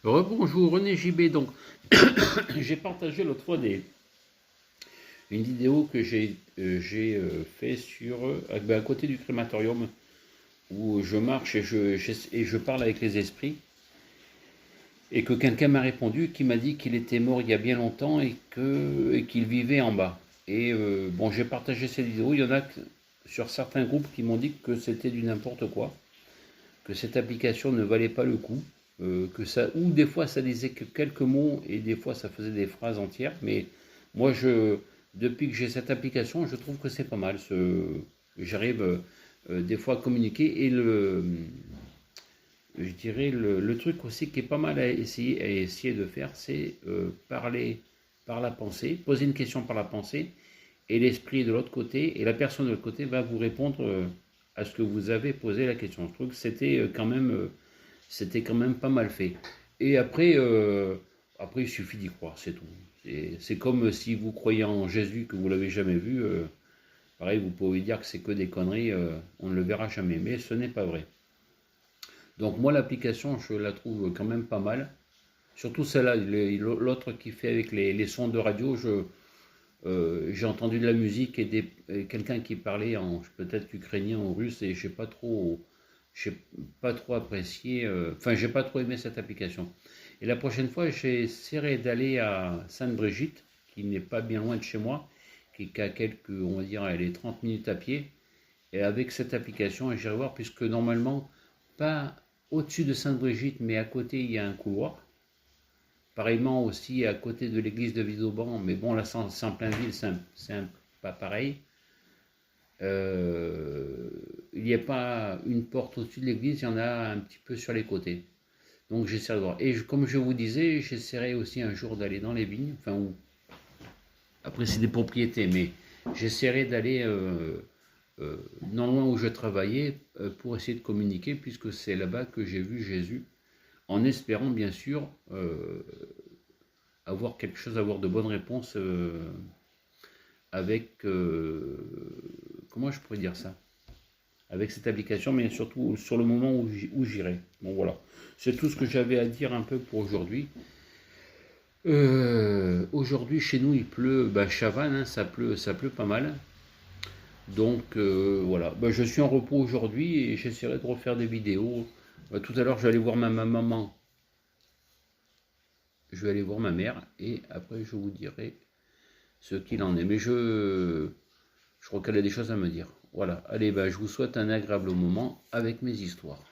Rebonjour René JB. Donc, j'ai partagé l'autre fois une vidéo que j'ai fait sur à côté du crématorium où je marche et je parle avec les esprits et que quelqu'un m'a répondu qui m'a dit qu'il était mort il y a bien longtemps et qu'il vivait en bas. Et bon, j'ai partagé cette vidéo. Il y en a sur certains groupes qui m'ont dit que c'était du n'importe quoi, que cette application ne valait pas le coup, que ça, ou des fois ça disait que quelques mots et des fois ça faisait des phrases entières. Mais moi, depuis que j'ai cette application, je trouve que c'est pas mal. J'arrive des fois à communiquer et je dirais le truc aussi qui est pas mal à essayer de faire, c'est parler par la pensée, poser une question par la pensée et l'esprit de l'autre côté et la personne de l'autre côté va vous répondre à ce que vous avez posé la question. Je trouve que c'était quand même pas mal fait. Et après il suffit d'y croire, c'est tout. C'est comme si vous croyez en Jésus que vous l'avez jamais vu. Pareil, vous pouvez dire que c'est que des conneries, on ne le verra jamais. Mais ce n'est pas vrai. Donc moi, l'application, je la trouve quand même pas mal. Surtout celle-là, l'autre qui fait avec les sons de radio, j'ai entendu de la musique et quelqu'un qui parlait en peut-être ukrainien ou russe et j'ai pas trop apprécié, enfin j'ai pas trop aimé cette application. Et la prochaine fois, j'essaierai d'aller à Sainte-Brigitte, qui n'est pas bien loin de chez moi, qui est à quelques, on va dire, elle est 30 minutes à pied, et avec cette application, j'irai voir, puisque normalement, pas au-dessus de Sainte-Brigitte, mais à côté, il y a un couloir. Pareillement aussi à côté de l'église de Villeauban, mais bon, là c'est en plein ville, c'est pas pareil. Il n'y a pas une porte au-dessus de l'église, il y en a un petit peu sur les côtés. Donc j'essaierai de voir. Et comme je vous disais, j'essaierai aussi un jour d'aller dans les vignes, enfin, après c'est des propriétés, mais j'essaierai d'aller non loin où je travaillais pour essayer de communiquer, puisque c'est là-bas que j'ai vu Jésus, en espérant bien sûr avoir quelque chose, avoir de bonnes réponses avec, comment je pourrais dire ça, avec cette application, mais surtout sur le moment où j'irai. Bon voilà, c'est tout ce que j'avais à dire un peu pour aujourd'hui. Aujourd'hui chez nous il pleut, Chavannes, hein, ça pleut pas mal. Donc voilà, je suis en repos aujourd'hui et j'essaierai de refaire des vidéos. Tout à l'heure je vais aller voir ma maman, je vais aller voir ma mère et après je vous dirai ce qu'il en est. Mais je crois qu'elle a des choses à me dire. Voilà, allez, je vous souhaite un agréable moment avec mes histoires.